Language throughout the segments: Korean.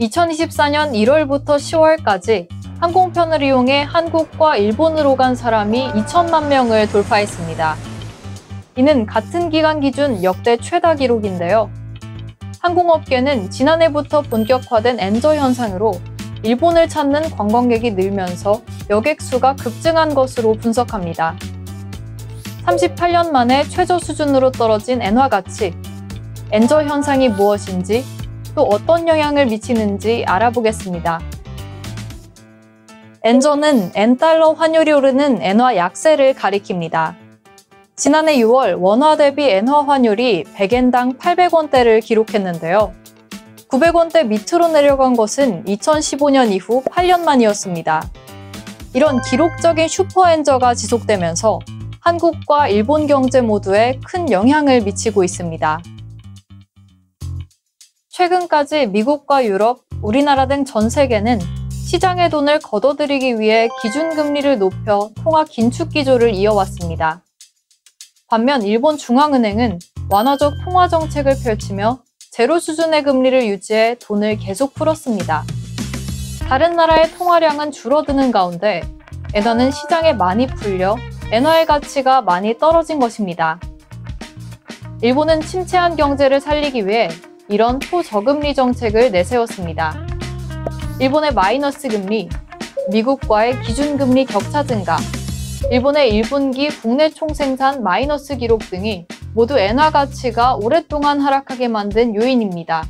2024년 1월부터 10월까지 항공편을 이용해 한국과 일본으로 간 사람이 2천만 명을 돌파했습니다. 이는 같은 기간 기준 역대 최다 기록인데요. 항공업계는 지난해부터 본격화된 엔저 현상으로 일본을 찾는 관광객이 늘면서 여객 수가 급증한 것으로 분석합니다. 38년 만에 최저 수준으로 떨어진 엔화 가치, 엔저 현상이 무엇인지, 또 어떤 영향을 미치는지 알아보겠습니다. 엔저는 엔달러 환율이 오르는 엔화 약세를 가리킵니다. 지난해 6월 원화 대비 엔화 환율이 100엔당 800원대를 기록했는데요. 900원대 밑으로 내려간 것은 2015년 이후 8년 만이었습니다. 이런 기록적인 슈퍼엔저가 지속되면서 한국과 일본 경제 모두에 큰 영향을 미치고 있습니다. 최근까지 미국과 유럽, 우리나라 등 전 세계는 시장의 돈을 걷어들이기 위해 기준금리를 높여 통화 긴축 기조를 이어왔습니다. 반면 일본 중앙은행은 완화적 통화 정책을 펼치며 제로 수준의 금리를 유지해 돈을 계속 풀었습니다. 다른 나라의 통화량은 줄어드는 가운데 엔화는 시장에 많이 풀려 엔화의 가치가 많이 떨어진 것입니다. 일본은 침체한 경제를 살리기 위해 이런 초저금리 정책을 내세웠습니다. 일본의 마이너스 금리, 미국과의 기준금리 격차 증가, 일본의 1분기 국내 총생산 마이너스 기록 등이 모두 엔화 가치가 오랫동안 하락하게 만든 요인입니다.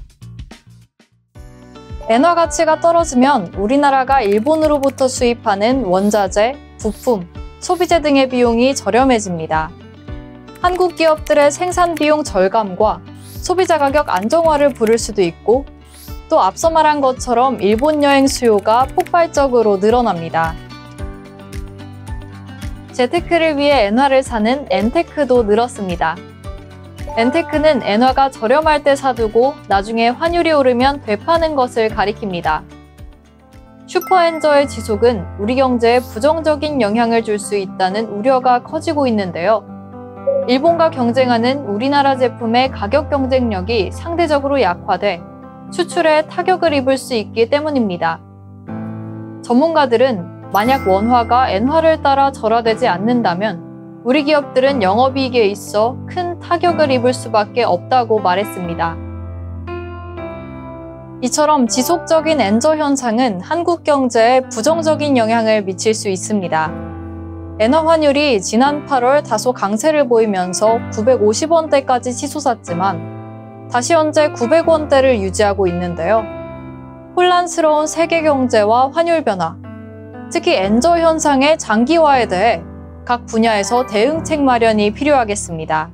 엔화 가치가 떨어지면 우리나라가 일본으로부터 수입하는 원자재, 부품, 소비재 등의 비용이 저렴해집니다. 한국 기업들의 생산 비용 절감과 소비자 가격 안정화를 부를 수도 있고, 또 앞서 말한 것처럼 일본 여행 수요가 폭발적으로 늘어납니다. 재테크를 위해 엔화를 사는 엔테크도 늘었습니다. 엔테크는 엔화가 저렴할 때 사두고 나중에 환율이 오르면 되파는 것을 가리킵니다. 슈퍼엔저의 지속은 우리 경제에 부정적인 영향을 줄 수 있다는 우려가 커지고 있는데요. 일본과 경쟁하는 우리나라 제품의 가격 경쟁력이 상대적으로 약화돼 수출에 타격을 입을 수 있기 때문입니다. 전문가들은 만약 원화가 엔화를 따라 절하되지 않는다면 우리 기업들은 영업이익에 있어 큰 타격을 입을 수밖에 없다고 말했습니다. 이처럼 지속적인 엔저 현상은 한국 경제에 부정적인 영향을 미칠 수 있습니다. 엔화 환율이 지난 8월 다소 강세를 보이면서 950원대까지 치솟았지만 다시 현재 900원대를 유지하고 있는데요. 혼란스러운 세계 경제와 환율 변화, 특히 엔저 현상의 장기화에 대해 각 분야에서 대응책 마련이 필요하겠습니다.